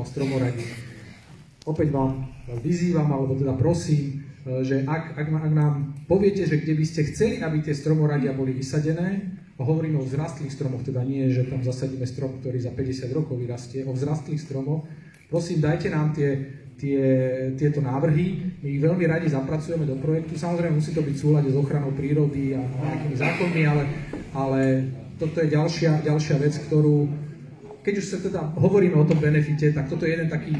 stromov a stromoradí. Opäť vám vyzývam, alebo teda prosím, že ak nám poviete, že kde by ste chceli, aby tie stromoradia boli vysadené, hovoríme o vzrastlých stromoch, teda nie, že tam zasadíme strom, ktorý za 50 rokov vyrastie, o vzrastlých stromoch, prosím, dajte nám tieto návrhy, my ich veľmi radi zapracujeme do projektu. Samozrejme, musí to byť v súlade s ochranou prírody a nejakými zákonmi, ale toto je ďalšia vec, ktorú, keď už sa teda hovoríme o tom benefite, tak toto je jeden taký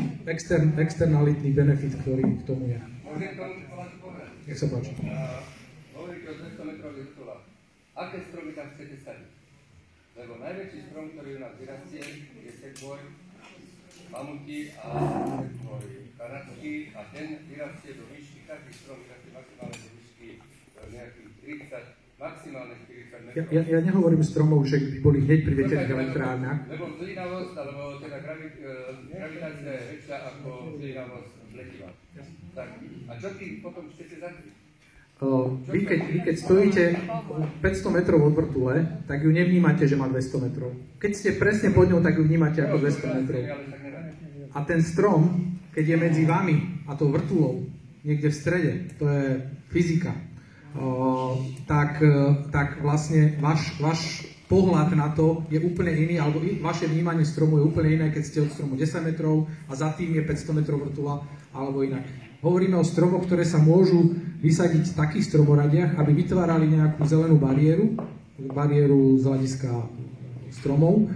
externalitný benefit, ktorý k tomu je. Nech sa páči. Hovoríte o 200 metrov vrtula. Aké stromy tam chcete sadiť? Lebo najväčší strom, ktorý u nás vyrastie, je sekvoj, mamuti a kanačky a ten vyrastie do výšky, každý strom vyrastie maximálne do výšky nejakých 30, maximálne 40 metrov. Ja nehovorím stromov, že by boli hneď pri veterných elektrárnach. Lebo zlínavosť, alebo teda gravitácia je väčšia ako zlínavosť letiva. Tak, a čo ty potom chcete zakryť? Vy keď stojíte 500 metrov od vrtule, tak ju nevnímate, že má 200 metrov. Keď ste presne pod ňou, tak ju vnímate ako 200 metrov. A ten strom, keď je medzi vami a tou vrtulou, niekde v strede, to je fyzika, tak vlastne váš pohľad na to je úplne iný, alebo vaše vnímanie stromu je úplne iné, keď ste od stromu 10 metrov a za tým je 500 metrov vrtula, alebo inak. Hovoríme o stromoch, ktoré sa môžu vysadiť v takých stromoradiach, aby vytvárali nejakú zelenú bariéru z hľadiska stromov,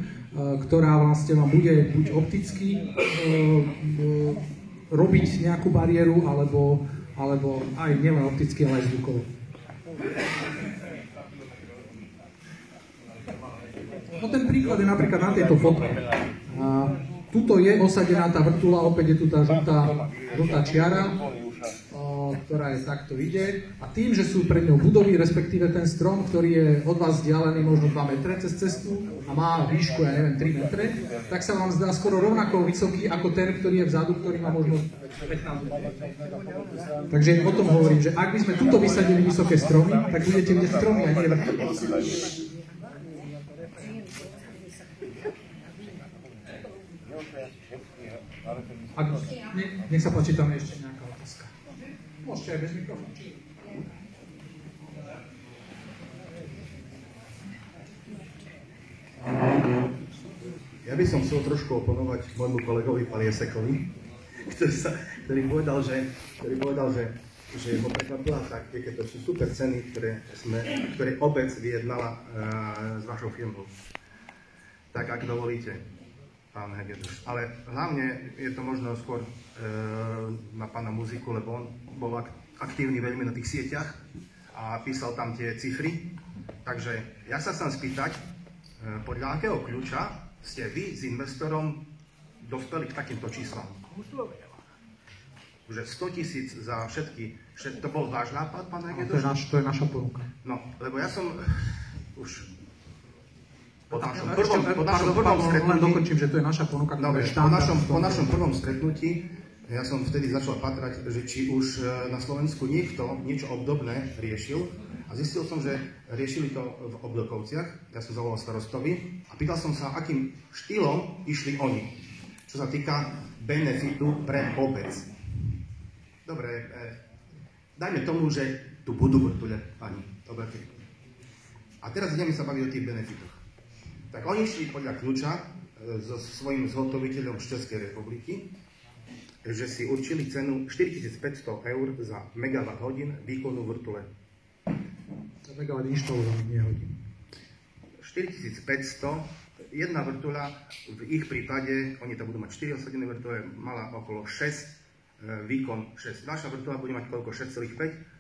ktorá vlastne vám bude buď opticky robiť nejakú bariéru, alebo aj nielen opticky, ale aj zvukovo. No ten príklad je napríklad na tejto fotke. Tuto je osadená tá vrtula, opäť je tu tá žltá čiara, ktorá je takto ide. A tým, že sú pred ňou budovy, respektíve ten strom, ktorý je od vás vzdialený možno 2 metre cez cestu a má výšku, ja neviem, 3 metre, tak sa vám zdá skoro rovnako vysoký ako ten, ktorý je vzadu, ktorý má možno 15 metrov. Takže o tom hovorím, že ak by sme tuto vysadili vysoké stromy, tak budete vidieť stromy a nie vrtuly. Nech sa páči, tam je ešte nejaká otázka. Môžete aj bez mikrofónu. Ja by som chcel trošku oponovať môjmu kolegovi Paliesekovi, ktorý povedal, že ho prekvapila taktika, keď to sú super ceny, ktoré obec vyjednala s vašou firmou. Tak ak dovolíte, pán Hegedus. Ale hlavne je to možno skôr na pána Muziku, lebo on bol aktívny veľmi na tých sieťach a písal tam tie cifry. Takže ja sa chcem spýtať, podľa akého kľúča ste vy s investorom dospeli k takýmto číslam? Že 100 000 za všetky, to bol váš nápad, pán Hegedus? To je naša ponuka. No, lebo ja som už po našom prvom stretnutí, dokončím, že to je naša ponuka, ktorá je štandard. Po našom prvom stretnutí ja som vtedy začal patrať, že či už na Slovensku niekto niečo obdobné riešil a zistil som, že riešili to v Oblokovciach. Ja som zavolal starostovi a pýtal som sa, akým štýlom išli oni, čo sa týka benefitu pre obec. Dobre, dajme tomu, že tu budú vrtule, pani. Dobre. A teraz ideme sa baviť o tých benefitoch. Tak oni išli podľa kľúča so svojím zhotoviteľom z Českej republiky, že si určili cenu 4500 eur za megawatt hodín výkonu vrtule. Za megawatt inštalovaných hodín. 4500, jedna vrtula, v ich prípade, oni tam budú mať 4 osadené vrtule, mala okolo 6, výkon 6. Naša vrtula bude mať koľko? 6,5?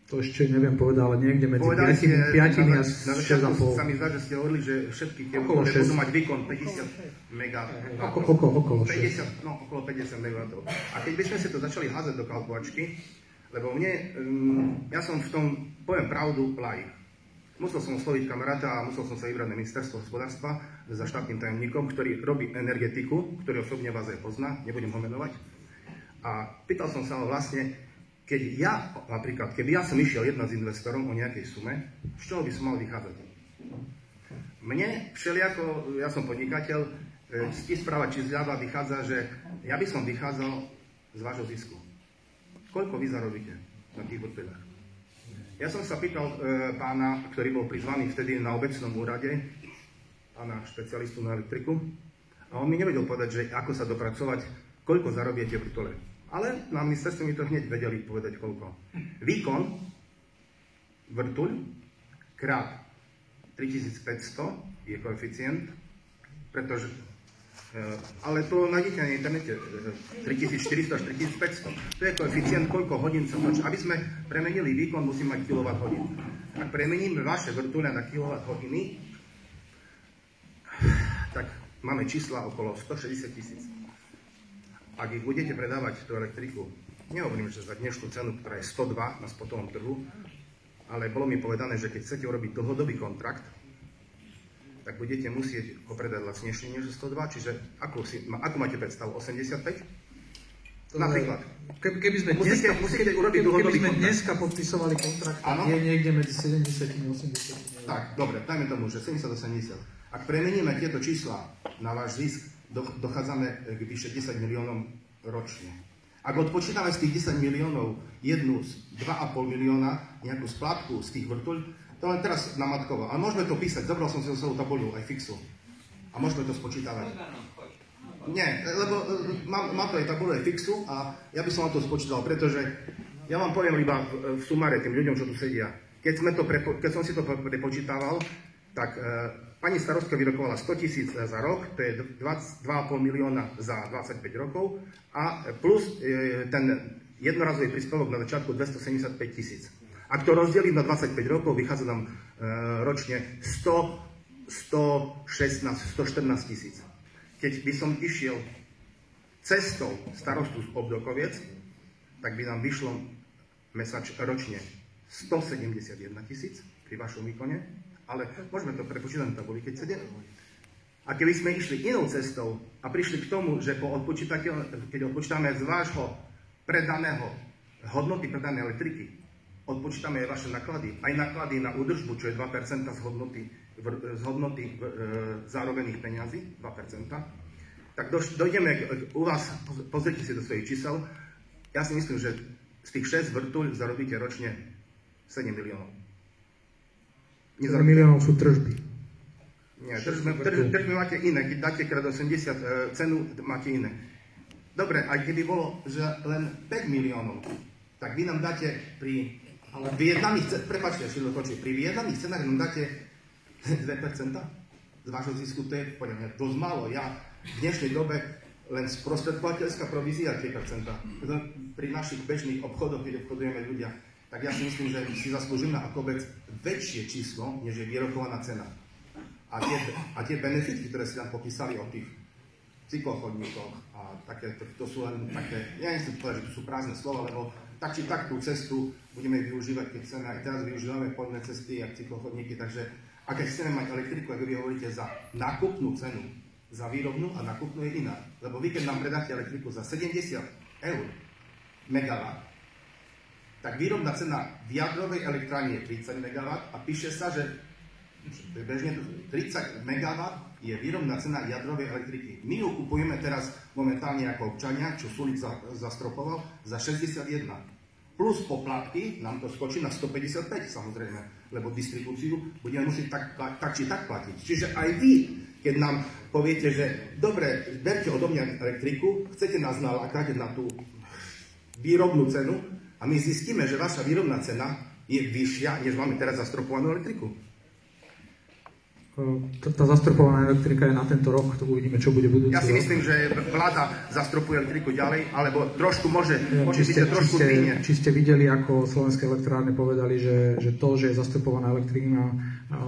To ešte neviem povedať, ale niekde medzi 5 a 6,5. Sa mi zdá, že ste hovorili, že všetky tie vrtule budú mať výkon 50 MW. Okolo 50, no, okolo 50 MW. A keď by sme si to začali házať do kalkulačky, lebo ja som v tom, poviem pravdu, laik. Musel som osloviť kamaráta a musel som sa vybrať na ministerstvo hospodárstva za štátnym tajomníkom, ktorý robí energetiku, ktorý osobne vás aj pozná, nebudem ho menovať. A pýtal som sa ho vlastne, keby ja som išiel jednať s investorom o nejakej sume, z čoho by som mal vychádzať? Mne všelijako, ja som podnikateľ, správa či zľava vychádza, že ja by som vychádzal z vášho zisku. Koľko vy zarobíte na tých vrtuľách? Ja som sa pýtal pána, ktorý bol prizvaný vtedy na obecnom úrade, pána špecialistu na elektriku, a on mi nevedel povedať, že ako sa dopracovať, koľko zarobíte vrtule. Ale na ministerstve mi to hneď vedeli povedať, koľko. Výkon vrtuľ krát 3500 je koeficient, pretože, ale to nájdete na internete, 3400 až 3500. To je koeficient, koľko hodín sa točí. Aby sme premenili výkon, musíme mať kWh. Ak premeníme vaše vrtule na kWh, tak máme čísla okolo 160 000. Ak ich budete predávať tú elektriku, nehovorím, že za dnešnú cenu, ktorá je 102 na spotovom trhu, ale bolo mi povedané, že keď chcete urobiť dlhodobý kontrakt, tak budete musieť ho predať lacnejšie než 102, čiže akú máte predstavu? 85? Napríklad. Keby sme dneska podpisovali kontrakt, je niekde medzi 70 a 80. Tak, dobre, dajme tomu, že 70-80. Ak premeníme tieto čísla na váš zisk, dochádzame k vyše 10 miliónom ročne. Ak odpočítame z tých 10 miliónov jednu z 2,5 milióna nejakú splátku z tých vrtuľ, to len teraz namatkovo. A môžeme to písať, zobral som si zo svojho tabuľu aj fixu. A môžeme to spočítavať. Nie, lebo mám to aj tabuľu aj fixu a ja by som vám to spočítal, pretože ja vám poviem iba v sumáre tým ľuďom, čo tu sedia. Keď som si to prepočítaval, tak pani starostka vyrokovala 100 000 za rok, to je 2,5 milióna za 25 rokov a plus ten jednorazový príspevok na začiatku 275 000. Ak to rozdelím na 25 rokov, vychádza nám ročne 114 000. Keď by som išiel cestou starostu z Obdokoviec, tak by nám vyšlo ročne 171 000 pri vašom výkone. Ale môžeme to prepočítať na tabuli, keď chcete. A keby sme išli inou cestou a prišli k tomu, že keď odpočítame z vášho hodnoty predanej elektriky, odpočítame aj vaše náklady, aj náklady na údržbu, čo je 2% z hodnoty zarobených peňazí, 2%, tak dojdeme u vás, pozrite si do svojich čísel, ja si myslím, že z tých 6 vrtuľ zarobíte ročne 7 miliónov. 7 miliónov sú tržby. Nie, tržby máte iné, keď dáte krát 80 cenu, máte iné. Dobre, aj keby bolo, že len 5 miliónov, tak vy nám dáte pri vyjednaných cenách, prepáčte, pri vyjednaných cenách nám dáte 2% z vášho zisku, to je podľa mňa dosť málo. Ja v dnešnej dobe len sprostredkovateľská provízia 3%. Pri našich bežných obchodoch, keď obchodujeme ľudia, tak ja si myslím, že si zaslúžime ako obec väčšie číslo, než je vyrokovaná cena. A tie benefity, ktoré si tam popísali o tých cyklochodníkoch a také, to sú len také, ja nechcem povedať, že to sú prázdne slova, lebo tak či tak tú cestu budeme využívať, keď chceme, aj teraz využívame poľné cesty a cyklochodníky, takže ak chceme mať elektriku, ako vy hovoríte, za nákupnú cenu, za výrobnú a nákupnú je iná. Lebo vy, keď nám predáte elektriku za 70 eur megawatt, tak výrobná cena v jadrovej elektrárne je 30 MW a píše sa, že bežne 30 MW je výrobná cena jadrovej elektriky. My ju kupujeme teraz momentálne ako občania, čo Sulik zastropoval, za 61. Plus poplatky nám to skočí na 155 samozrejme, lebo distribúciu budeme musieť tak či tak platiť. Čiže aj vy, keď nám poviete, že dobre, berte odo mňa elektriku, chcete nás nalákať na tú výrobnú cenu, a my zistíme, že vaša výrobná cena je vyššia, než máme teraz zastropovanú elektriku. Tá zastropovaná elektrika je na tento rok, to uvidíme, čo bude budúci. Ja si myslím, že vláda zastropuje elektriku ďalej, alebo trošku môže byť trošku dvíne. Či ste videli, ako Slovenské elektrárne povedali, že to, že je zastropovaná elektrina,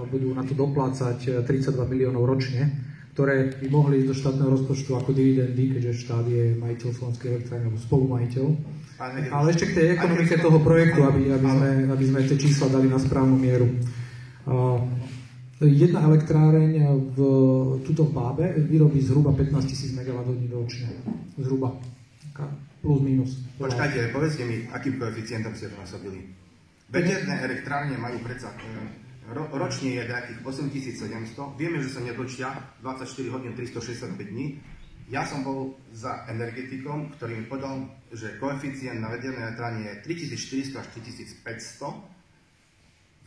budú na to doplácať 32 miliónov ročne, ktoré by mohli ísť do štátneho rozpočtu ako dividendy, keďže štát je majiteľ Slovenskej elektrárne, alebo spolumajiteľ. Ale ešte k tej ekonomike toho projektu, aby sme tie čísla dali na správnu mieru. Jedna elektráreň tuto v Bábe vyrobí zhruba 15 000 MWh ročne. Zhruba. Plus minus. Počkajte, povedzte mi, akým koeficientom ste to nasobili. Veterné elektrárne majú predsa ročne je nejakých 8700. Vieme, že sa netočia 24 hodín 365 dní. Ja som bol za energetikom, ktorý mi povedal, že koeficient na veternej elektrárne je 3400 až 4500.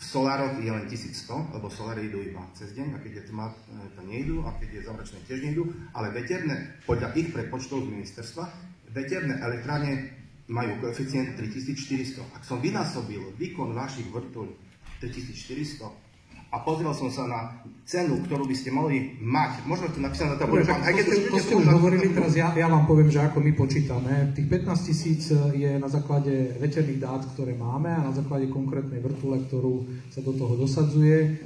V solároch je len 1100, lebo soláry idú iba cez deň, a keď je tma, to nejdú, a keď je zamračené, tiež nejdú, ale veterné, podľa ich prepočtov z ministerstva, veterné elektrárne majú koeficient 3400. Ak som vynásobil výkon vašich vrtuľ 3400 a pozrel som sa na cenu, ktorú by ste mohli mať, možno to napísané na tabule. To ste už hovorili, teraz ja vám poviem, že ako my počítame. Tých 15 000 je na základe veterných dát, ktoré máme, a na základe konkrétnej vrtule, ktorú sa do toho dosadzuje.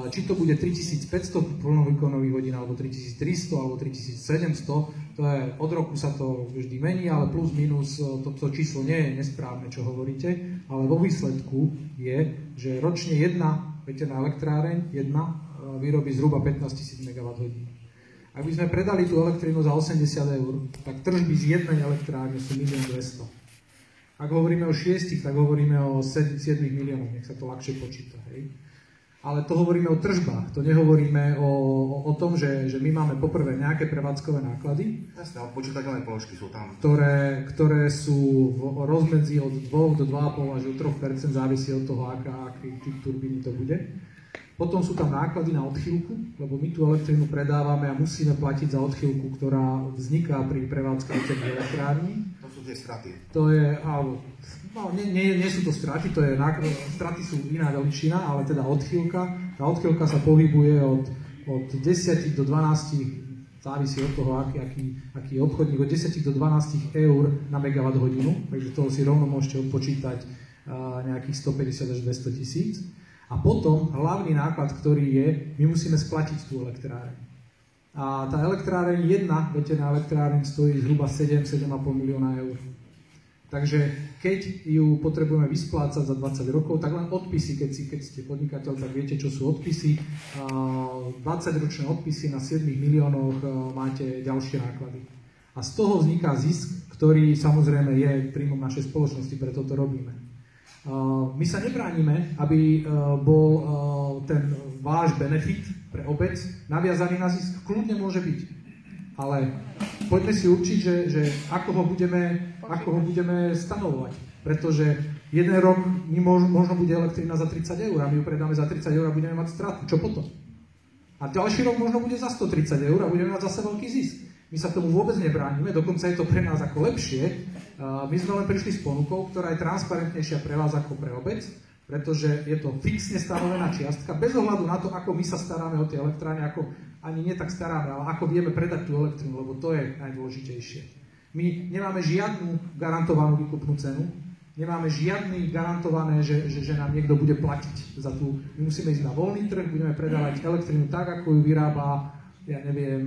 Či to bude 3500 plnovýkonových hodín, alebo 3300, alebo 3700, to je, od roku sa to vždy mení, ale plus minus toto číslo nie je nesprávne, čo hovoríte, ale vo výsledku je, že ročne jedna veterná elektráreň, vyrobí zhruba 15 000 MWh. Ak by sme predali tú elektrínu za 80 eur, tak tržby z jednej elektrárne sú 1 200 000. Ak hovoríme o 6, tak hovoríme o 7 miliónoch, nech sa to ľahšie počíta. Hej? Ale to hovoríme o tržbách, to nehovoríme o tom, že my máme poprvé nejaké prevádzkové náklady. Jasné, ale počítateľné položky sú tam. Ktoré sú v rozmedzi od 2 do 2,5 až do 3%, závisí od toho, aký typ turbíny to bude. Potom sú tam náklady na odchýlku, lebo my tú elektrínu predávame a musíme platiť za odchýlku, ktorá vzniká pri prevádzke elektrární. To sú tie straty. To je, nie sú to straty, straty sú iná veličina, ale teda odchýlka. Tá odchýlka sa pohybuje od 10 do 12, závisí od toho, aký je obchodník, od 10 do 12 eur na megawatt hodinu, takže toho si rovno môžete odpočítať nejakých 150 až 200 tisíc. A potom hlavný náklad, ktorý je, my musíme splatiť tú elektráreň. A tá elektráreň, jedna veterná elektráreň stojí zhruba 7,5 milióna eur. Takže keď ju potrebujeme vysplácať za 20 rokov, tak len odpisy, keď ste podnikateľ, tak viete, čo sú odpisy. 20-ročné odpisy na 7 miliónoch máte ďalšie náklady. A z toho vzniká zisk, ktorý samozrejme je príjmom našej spoločnosti, preto to robíme. My sa nebránime, aby bol ten váš benefit pre obec naviazaný na zisk. Kľudne môže byť. Ale poďme si určiť, že ako ho budeme stanovovať. Pretože jeden rok možno bude elektrina za 30 eur a my ju predáme za 30 eur a budeme mať stratu. Čo potom? A ďalší rok možno bude za 130 eur a budeme mať zase veľký zisk. My sa tomu vôbec nebránime, dokonca je to pre nás ako lepšie. My sme len prišli s ponukou, ktorá je transparentnejšia pre vás ako pre obec, pretože je to fixne stanovená čiastka, bez ohľadu na to, ako my sa staráme o tie elektrárne, ako ani nie tak staráme, ale ako vieme predať tú elektrínu, lebo to je najdôležitejšie. My nemáme žiadnu garantovanú výkupnú cenu, nemáme žiadny garantované, že nám niekto bude platiť za tú. My musíme ísť na voľný trh, budeme predávať elektrínu tak, ako ju vyrába, ja neviem,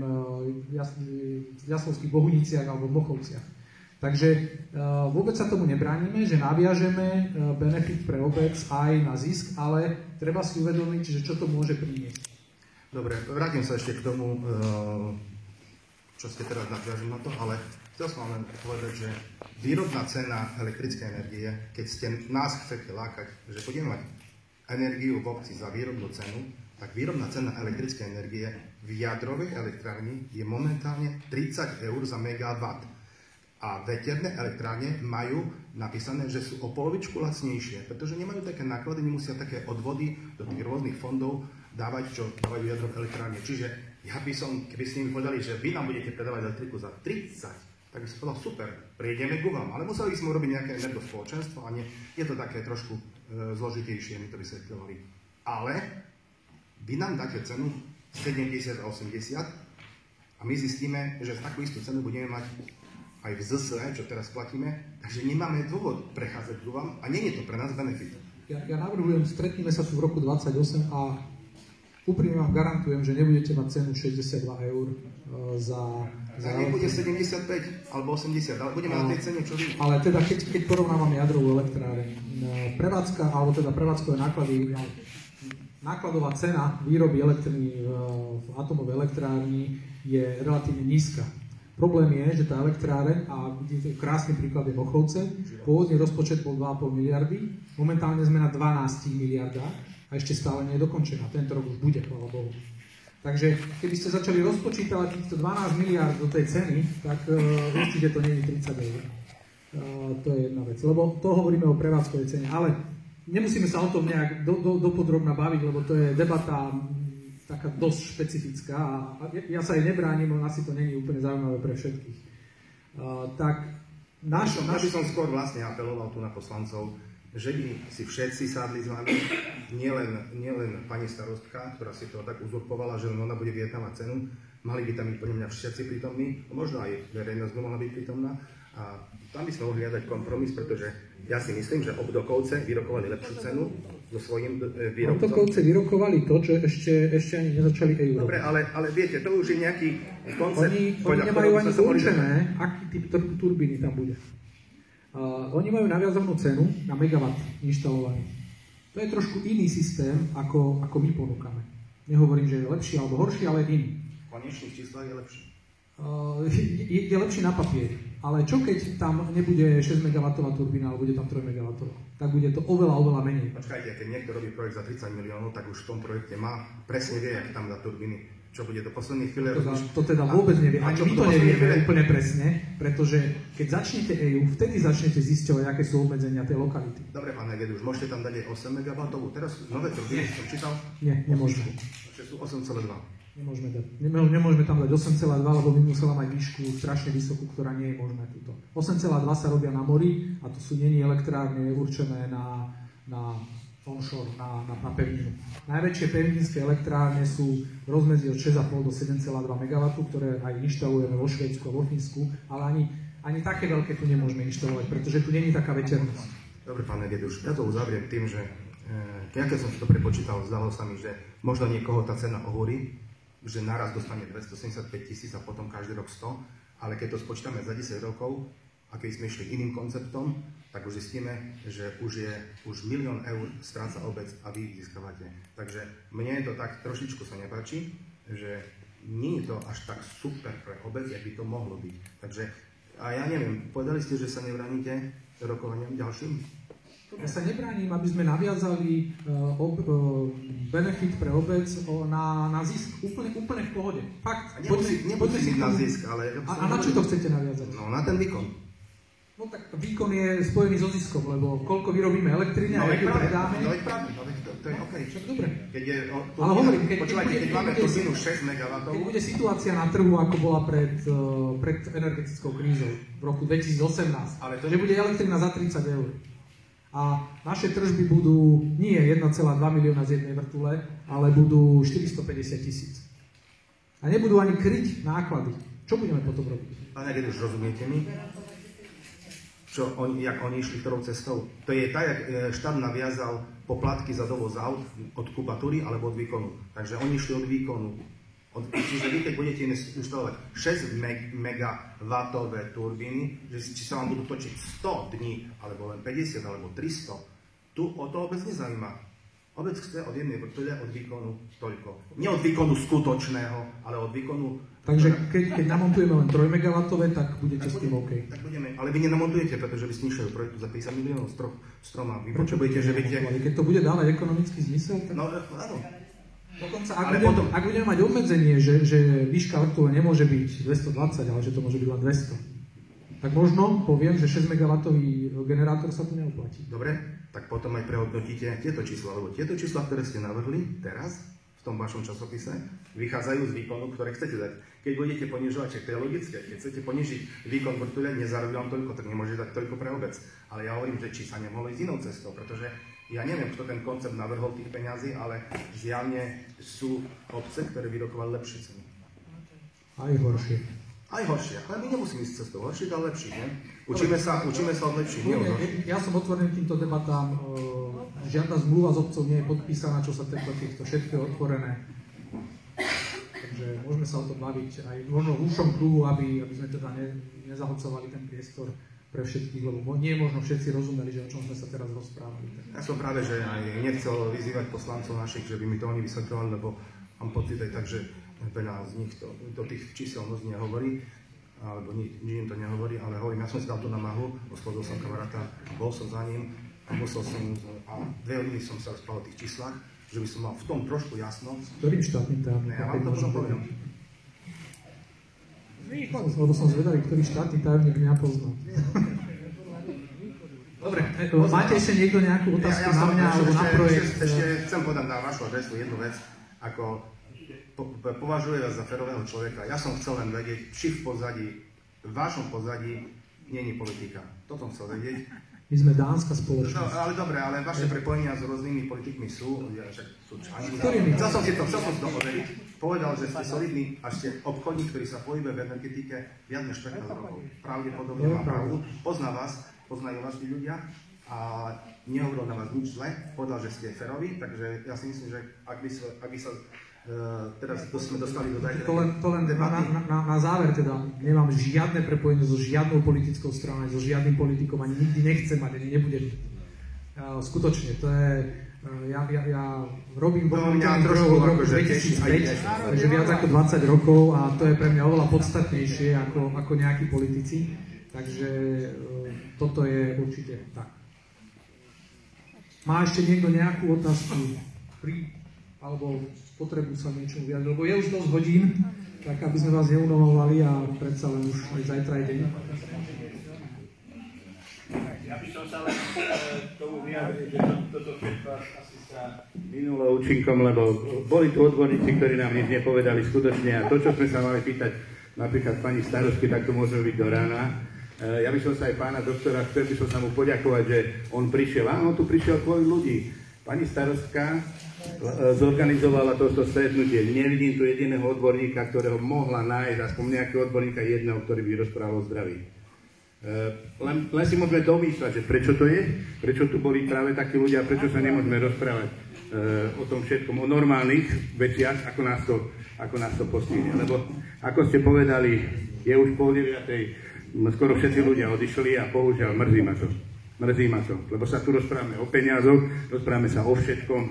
v Jaslovských Bohuniciach alebo v Mochovciach. Takže vôbec sa tomu nebránime, že naviažeme benefit pre obec aj na zisk, ale treba si uvedomiť, že čo to môže priniesť. Dobre, vrátim sa ešte k tomu, čo ste teraz nadviažili na to, ale chcel som len povedať, že výrobná cena elektrickej energie, keď ste nás chcete lákať, že budeme mať energiu v obci za výrobnú cenu, tak výrobná cena elektrickej energie v jadrovej elektrárni je momentálne 30 eur za megawatt. A veterné elektrárne majú napísané, že sú o polovičku lacnejšie, pretože nemajú také náklady, nemusia také odvody do tých rôznych fondov dávať, čo dávajú jadrové elektrárne. Čiže ja by som, keby ste mi povedali, že vy nám budete predávať elektriku za 30, tak by som povedal, super, prejdeme ku vám. Ale museli sme urobiť nejaké energospoločenstvo a nie, je to také trošku zložitejšie, mi to vysvetľovali. Ale vy nám dáte cenu 70 a 80 a my zistíme, že takú istú cenu budeme mať aj v ZSE, čo teraz platíme, takže nemáme dôvod prechádzať ku vám a nie je to pre nás benefit. Ja navrhujem, stretneme sa tu v roku 28 a úprimne vám garantujem, že nebudete mať cenu 62 eur za nebude 75 alebo 80, ale budeme na tej cene, čo vy. Ale teda, keď porovnávame jadrovú elektráreň, prevádzka, alebo teda prevádzkové náklady, nákladová cena výroby elektriny v atomovej elektrárni je relatívne nízka. Problém je, že tá elektráreň, a vidíte, krásny príklad je Mochovce, pôvodný rozpočet bol 2,5 miliardy, momentálne sme na 12 miliardách A ešte stále nie je dokončená. Tento rok už bude, chvála Bohu. Takže keby ste začali rozpočítavať týchto 12 miliárd do tej ceny, tak určite to nie je 30 eur. To je jedna vec, lebo to hovoríme o prevádzkovej cene, ale nemusíme sa o tom nejak dopodrobna baviť, lebo to je debata taká dosť špecifická a ja sa jej nebránim, len asi to nie je úplne zaujímavé pre všetkých. Ja by som skôr vlastne apeloval tu na poslancov, že by si všetci sadli s vami, nielen pani starostka, ktorá si to tak uzurpovala, že ona bude vyjednávať cenu, mali by tam byť podľa mňa všetci prítomní, možno aj verejnosť by mohla byť prítomná a tam by sme mohli hľadať kompromis, pretože ja si myslím, že Obdokovce vyrokovali lepšiu cenu so svojím výrobcom. Obdokovce vyrokovali to, čo ešte ani nezačali EU. Dobre, ale viete, to už je nejaký koncept. Oni nemajú ani určené, aký typ turbíny tam bude. Oni majú naviazanú cenu na megawatt inštalovaný. To je trošku iný systém, ako my ponúkame. Nehovorím, že je lepší alebo horší, ale iný. V konečných číslach je lepší. Je lepší na papieri. Ale čo keď tam nebude 6 MW turbína, ale bude tam 3 MW? Tak bude to oveľa menej. Počkajte, keď niekto robí projekt za 30 miliónov, tak už v tom projekte má, presne vie, jak tam dá turbíny. Čo bude do posledných chvíle. To teda vôbec nevie. Ani my to nevieme úplne presne, pretože keď začnete EU, vtedy začnete zisťovať, aké sú obmedzenia tej lokality. Dobre, pán Heged, už môžete tam dať aj 8 MW. Teraz nové turbíny som čítal. Nie, nemôžeme. Že sú 8,2. Nemôžeme tam dať 8,2, lebo by musela mať výšku strašne vysokú, ktorá nie je možná túto. 8,2 sa robia na mori a to sú není elektrárne určené na onshore, na pevninu. Najväčšie pevninské elektrárne sú v rozmedzi od 6,5 do 7,2 MW, ktoré aj inštalujeme vo Švédsku a vo Fínsku, ale ani také veľké tu nemôžeme inštalovať, pretože tu není taká veternosť. Dobre, pán Heged, už ja to uzavriem tým, že keď som si to prepočítal, zdalo sa mi, že možno niekoho tá cena ohúri, že naraz dostane 275 000 a potom každý rok 100, ale keď to spočítame za 10 rokov, a keď sme išli iným konceptom, tak už zistíme, že už 1 000 000 eur stráca obec a vy ich získavate. Takže mne to tak trošičku sa nepáči, že nie je to až tak super pre obec, jak by to mohlo byť. Takže, a ja neviem, povedali ste, že sa nevránite rokovaniam ďalším? Ja sa nebránim, aby sme naviazali benefit pre obec na zisk. Úplne v pohode. Fakt. Nemusí byť na zisk, ale... A na čo to chcete naviazať? No, na ten výkon. No tak výkon je spojený so ziskom, lebo koľko vyrobíme elektriny a jak ju predáme... No je pravda, to je OK. Však dobre. Ale hovorím, keď máme turbínu 6 MW... Keď bude situácia na trhu, ako bola pred energetickou krízou v roku 2018, že bude elektrina za 30 eur. A naše tržby budú nie 1,2 milióna z jednej vrtule, ale budú 450 000. A nebudú ani kryť náklady. Čo budeme potom robiť? Pane, keď už rozumiete mi, jak oni išli ktorou cestou? To je tak, jak štát naviazal poplatky za dovoz aut od kubatúry alebo od výkonu. Takže oni išli od výkonu. Čiže vy, keď budete inštalovať 6 MW turbíny, že či sa vám budú točiť 100 dní, alebo len 50, alebo 300, tu o to obec nezaujíma. Obec chce od jednej vrtule, od výkonu toľko. Nie od výkonu skutočného, ale od výkonu... Takže keď namontujeme len 3 MW, tak budete s tým OK. Tak budeme, ale vy nenamontujete, pretože vy stnišajú projektu za 50 miliónov stroma. Vy potrebujete, že viete... Keď to bude dávať ekonomický zmysel, tak... No, áno. Dokonca, ak budeme mať obmedzenie, že výška vrtule nemôže byť 220, ale že to môže byť len 200, tak možno poviem, že 6 MW generátor sa tu neoplatí. Dobre, tak potom aj prehodnotíte tieto čísla, lebo tieto čísla, ktoré ste navrhli teraz, v tom vašom časopise, vychádzajú z výkonu, ktoré chcete dať. Keď budete ponižovať, to je logické, keď chcete ponižiť výkon vrtule, nezarobí vám toľko, tak nemôžete dať toľko pre obec. Ale ja hovorím, že či sa nemohlo ísť inou cestou, pretože ja neviem, kto ten koncept navrhol tých peňazí, ale zjavne sú obce, ktoré vyrokovali lepšie ceny. Aj horšie. Aj horšie, ale my nemusíme ísť cestou horších, ale lepších, nie? Učíme sa od lepších, nie od horších. Ja som otvorený týmto debatám, žiadna zmluva s obcov nie je podpísaná, čo sa týchto všetko je otvorené. Takže môžeme sa o tom baviť aj možno v úšom kruhu, aby sme teda nezahlcovali ten priestor pre všetkých, lebo nie možno všetci rozumeli, že o čom sme sa teraz rozprávali. Ja som práve, že aj nechcel vyzývať poslancov našich, že by mi to oni vysvetľovali, lebo mám pocit aj tak, že veľa z nich do tých čísel moc nehovorí, alebo nič im to nehovorí, ale hovorím, ja som si dal tú námahu, oslovil som kamaráta, bol som za ním a musel som, a 2 hodiny som sa rozprával o tých číslach že by som mal v tom trošku jasno. Ktorým štátnym tajomníkom? Ja vám to potom poviem. Lebo som zvedavý, ktorý štátny tajomník mňa pozná. Dobre, máte ešte niekto nejakú otázku na mňa alebo na projekt? Ešte chcem povedať na vašu adresu jednu vec, ako považujem vás za férového človeka. Ja som chcel len vedieť, či v vašom pozadí nie je politika. To som chcel vedieť. My sme dánska spoločnosť. No, ale dobre, ale vaše prepojenia s rôznymi politikmi sú Ktorými? Chcel som si to overiť. Povedal, že ste solidný a ste obchodník, ktorý sa pohybuje v energetike viac než 15 rokov. Pravdepodobne má pravdu. Poznajú vás tí ľudia a nehovoril na vás nič zle. Povedal, že ste féroví, takže ja si myslím, že ak by sa teraz sme dostali do To len na záver teda, nemám žiadne prepojenie so žiadnou politickou stranou, so žiadnym politikom, ani nikdy nechcem mať, ani nebudem. Skutočne, to je, ja robím trošku v roku 2005, takže viac ako 20 rokov a to je pre mňa oveľa podstatnejšie ako nejakí politici, takže toto je určite tak. Má ešte niekto nejakú otázku? Alebo potrebu sa niečo vyjadriť, lebo je už dosť hodín, tak aby sme vás neunovovali a predsa len už aj zajtra je deň. Ja by som sa len tomu vyjadril, že toto všetko asi sa minulo účinkom, lebo boli tu odborníci, ktorí nám nič nepovedali skutočne a to, čo sme sa mali pýtať napríklad pani starostky, tak to môžeme byť do rána. Ja by som sa aj pána doktora, chcel by som sa mu poďakovať, že on prišiel. Áno, on tu prišiel kvôli ľudí. Pani starostka zorganizovala toto stretnutie. Nevidím tu jediného odborníka, ktorého mohla nájsť, aspoň nejakého odborníka jedného, ktorý by rozprával o zdraví. Len si môžeme domýšľať, že prečo to je, prečo tu boli práve takí ľudia, prečo sa nemôžeme rozprávať o tom všetkom, o normálnych veciach, ako nás to postihne. Lebo, ako ste povedali, je už 8:30, skoro všetci ľudia odišli a bohužiaľ mrzí ma to, lebo sa tu rozprávame o peniazoch, rozprávame sa o všetkom,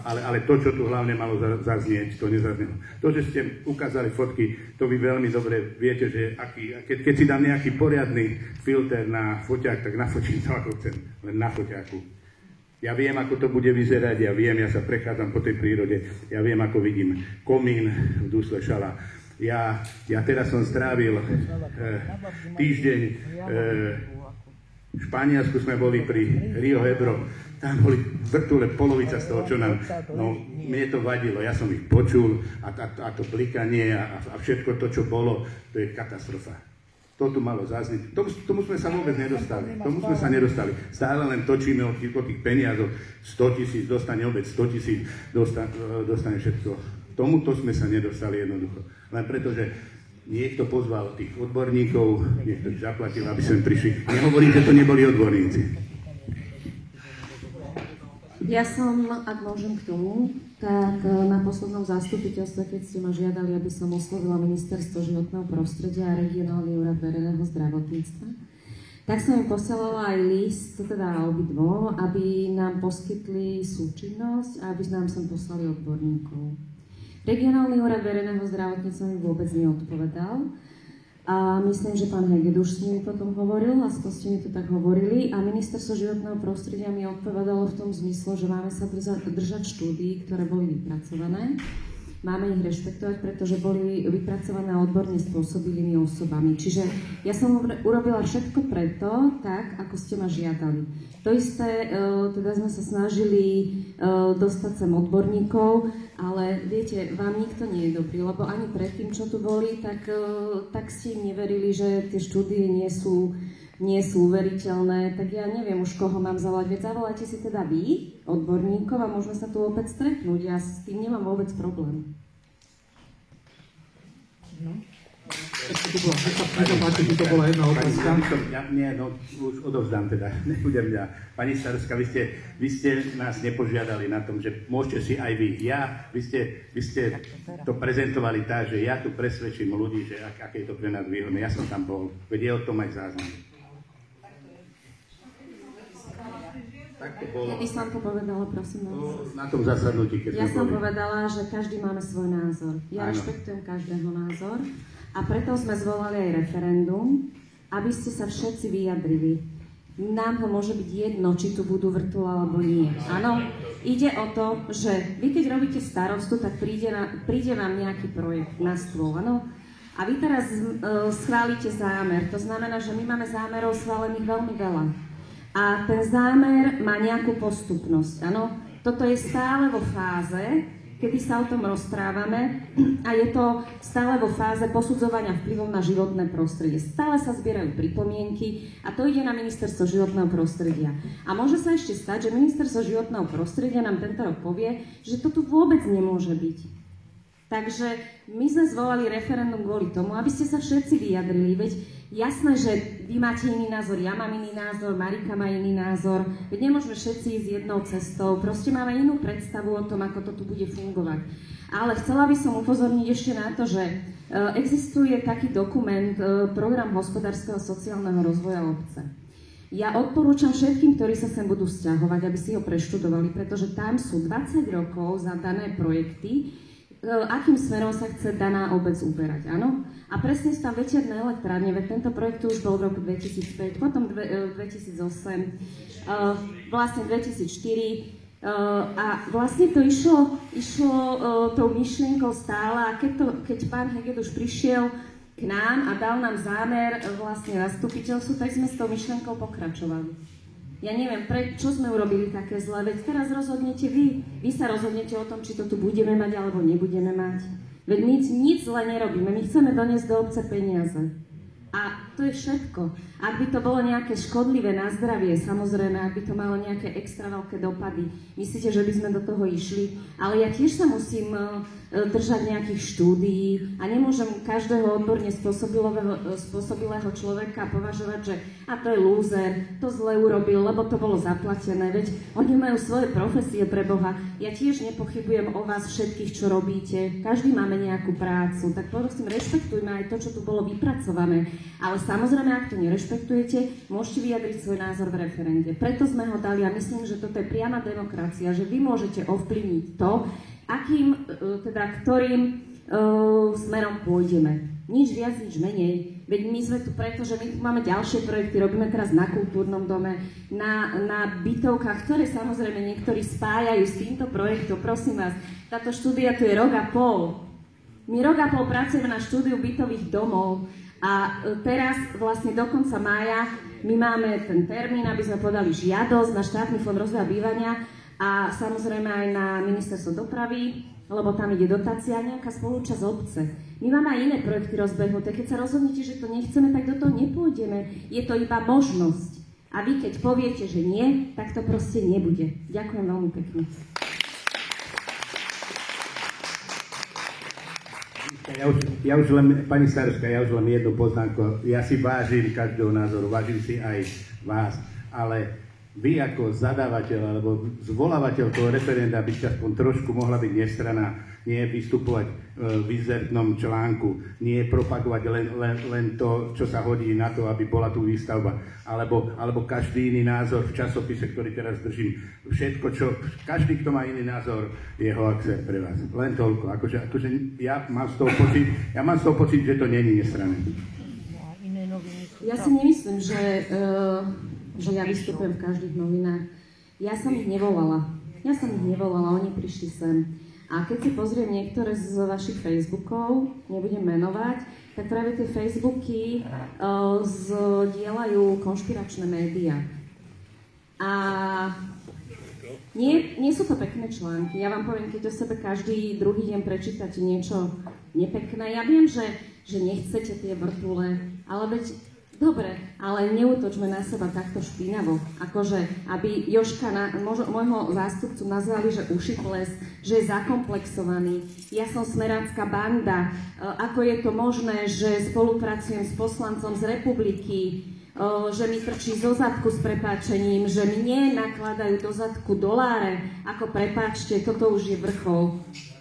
ale to, čo tu hlavne malo zaznieť, to nezaznelo. To, že ste ukázali fotky, to vy veľmi dobre viete, že keď si dám nejaký poriadny filter na foťák, tak nafotím to, ako chcem, len na foťáku. Ja viem, ako to bude vyzerať, ja sa prechádzam po tej prírode, ja viem, ako vidím komín v dúsle šala. Ja teraz som strávil týždeň v Španielsku, sme boli pri Rio Ebro, tam boli vrtule, polovica z toho, čo nám, mne to vadilo, ja som ich počul a to blikanie a všetko to, čo bolo, to je katastrofa. To tu malo zazniť. Tomu sme sa vôbec nedostali. Stále len točíme o tých peniazoch, 100 000, dostane obec 100 000, dostane všetko. Tomuto sme sa nedostali jednoducho. Len preto, že niekto pozval tých odborníkov, niekto zaplatil, aby sem prišli. Nehovorím, že to neboli odborníci. Ja som, ak môžem k tomu, tak na poslednom zastupiteľstve, keď ste ma žiadali, aby som oslovila Ministerstvo životného prostredia a Regionálny úrad verejného zdravotníctva, tak som im posielala aj list, teda obidvom, aby nám poskytli súčinnosť a aby nám sem poslali odborníkov. Regionálny úrad verejného zdravotníctva mi vôbec neodpovedal. A myslím, že pán Hegeduš s nimi potom hovoril, aspoň ste mi to tak hovorili. A Ministerstvo životného prostredia mi odpovedalo v tom zmysle, že máme sa držať štúdií, ktoré boli vypracované. Máme ich rešpektovať, pretože boli vypracované odborne spôsobilými osobami. Čiže ja som urobila všetko preto, tak, ako ste ma žiadali. To isté, teda sme sa snažili dostať sem odborníkov, ale viete, vám nikto nie je dobrý, lebo ani predtým, čo tu boli, tak ste im neverili, že tie štúdie nie sú uveriteľné, tak ja neviem už, koho mám zavolať. Veď zavolajte si teda vy, odborníkov, a môžeme sa tu opäť stretnúť. Ja s tým nemám vôbec problém. No. To bola jedna otázka. Už odovzdám teda, nebudem ja. Pani starostka, vy ste nás nepožiadali na tom, že môžete si aj vy. Vy ste to prezentovali tak, že ja tu presvedčím ľudí, že aké je to pre nás výhodné. Ja som tam bol, veď je o tom aj záznam. Ja by som to povedala, prosím vás. Na tom zasadnutí, keď ja som povedala, že každý máme svoj názor. Ja rešpektujem každého názor a preto sme zvolali aj referendum, aby ste sa všetci vyjadrili. nám ho môže byť jedno, či tu budú vrtule alebo nie. Áno, ide o to, že vy keď robíte starostu, tak príde vám nejaký projekt na stôl, áno? A vy teraz schválite zámer. To znamená, že my máme zámerov schválených veľmi veľa. A ten zámer má nejakú postupnosť, áno? Toto je stále vo fáze, kedy sa o tom rozprávame a je to stále vo fáze posudzovania vplyvov na životné prostredie. Stále sa zbierajú pripomienky a to ide na Ministerstvo životného prostredia. A môže sa ešte stať, že Ministerstvo životného prostredia nám tento rok povie, že to tu vôbec nemôže byť. Takže my sme zvolali referendum kvôli tomu, aby ste sa všetci vyjadrili, veď jasné, že vy máte iný názor, ja mám iný názor, Marika má iný názor, veď nemôžeme všetci ísť jednou cestou, proste máme inú predstavu o tom, ako to tu bude fungovať. Ale chcela by som upozorniť ešte na to, že existuje taký dokument, program hospodárskeho sociálneho rozvoja obce. Ja odporúčam všetkým, ktorí sa sem budú sťahovať, aby si ho preštudovali, pretože tam sú 20 rokov za dané projekty, akým smerom sa chce daná obec uberať, áno? A presne sú tam veterné elektrárne, veď tento projekt už bol v roku 2005, potom 2008, vlastne 2004 a vlastne to išlo tou myšlienkou stále a keď pán Heget už prišiel k nám a dal nám zámer vlastne zastupiteľstvu, tak sme s tou myšlienkou pokračovali. Ja neviem, prečo sme urobili také zlé, veď teraz rozhodnete vy. Vy sa rozhodnete o tom, či to tu budeme mať, alebo nebudeme mať. Veď my nič zle nerobíme, my chceme doniesť do obce peniaze. A to je všetko. Ak by to bolo nejaké škodlivé na zdravie, samozrejme, ak by to malo nejaké extra veľké dopady, myslíte, že by sme do toho išli? Ale ja tiež sa musím držať nejakých štúdií a nemôžem každého odborne spôsobilého človeka považovať, že a to je lúzer, to zle urobil, lebo to bolo zaplatené, veď oni majú svoje profesie pre Boha. Ja tiež nepochybujem o vás všetkých, čo robíte, každý máme nejakú prácu, tak prosím, rešpektujme aj to, čo tu bolo vypracované. Ale samozrejme, ak to nerešpektujete, môžete vyjadriť svoj názor v referende. Preto sme ho dali a myslím, že toto je priama demokracia, že vy môžete ovplyvniť to, ktorým smerom pôjdeme. Nič viac, nič menej. Veď my sme tu preto, že my tu máme ďalšie projekty, robíme teraz na kultúrnom dome, na bytovkách, ktoré samozrejme niektorí spájajú s týmto projektom. Prosím vás, táto štúdia tu je rok a pol. My rok a pol pracujeme na štúdiu bytových domov a teraz vlastne do konca mája my máme ten termín, aby sme podali žiadosť na štátny fond rozvoja bývania a samozrejme aj na ministerstvo dopravy, lebo tam ide dotácia a nejaká spolúčasť obce. My máme aj iné projekty rozbehnuté. Keď sa rozhodnete, že to nechceme, tak do toho nepôjdeme. Je to iba možnosť. A vy, keď poviete, že nie, tak to proste nebude. Ďakujem veľmi pekne. Ja už len, pani starostka, ja už len jednu poznámku. Ja si vážim každého názoru, vážim si aj vás, ale vy ako zadávateľ alebo zvolávateľ toho referenda by ste aspoň trošku mohla byť nestranná, nie vystupovať v izertnom článku, nie propagovať len to, čo sa hodí na to, aby bola tu výstavba, alebo každý iný názor v časopise, ktorý teraz držím. Každý, kto má iný názor, je hoaxer pre vás. Len toľko. Akože ja mám z toho pocit, že to nie je nestranné. Ja si nemyslím, že ja vystupujem v každých novinách. Ja som ich nevolala, oni prišli sem. A keď si pozriem niektoré z vašich Facebookov, nebudem menovať, tak práve tie Facebooky zdieľajú konšpiračné médiá. A nie sú to pekné články. Ja vám poviem, keď o sebe každý druhý deň prečítate niečo nepekné. Ja viem, že nechcete tie vrtule, ale veď dobre, ale neútočme na seba takto špinavo. Akože, aby Jožka, môjho zástupcu, nazvali, že ušiples, že je zakomplexovaný. Ja som smerácka banda. Ako je to možné, že spolupracujem s poslancom z republiky, že mi trčí zo zadku s prepáčením, že mne nakladajú do zadku doláre. Ako prepáčte, toto už je vrchol.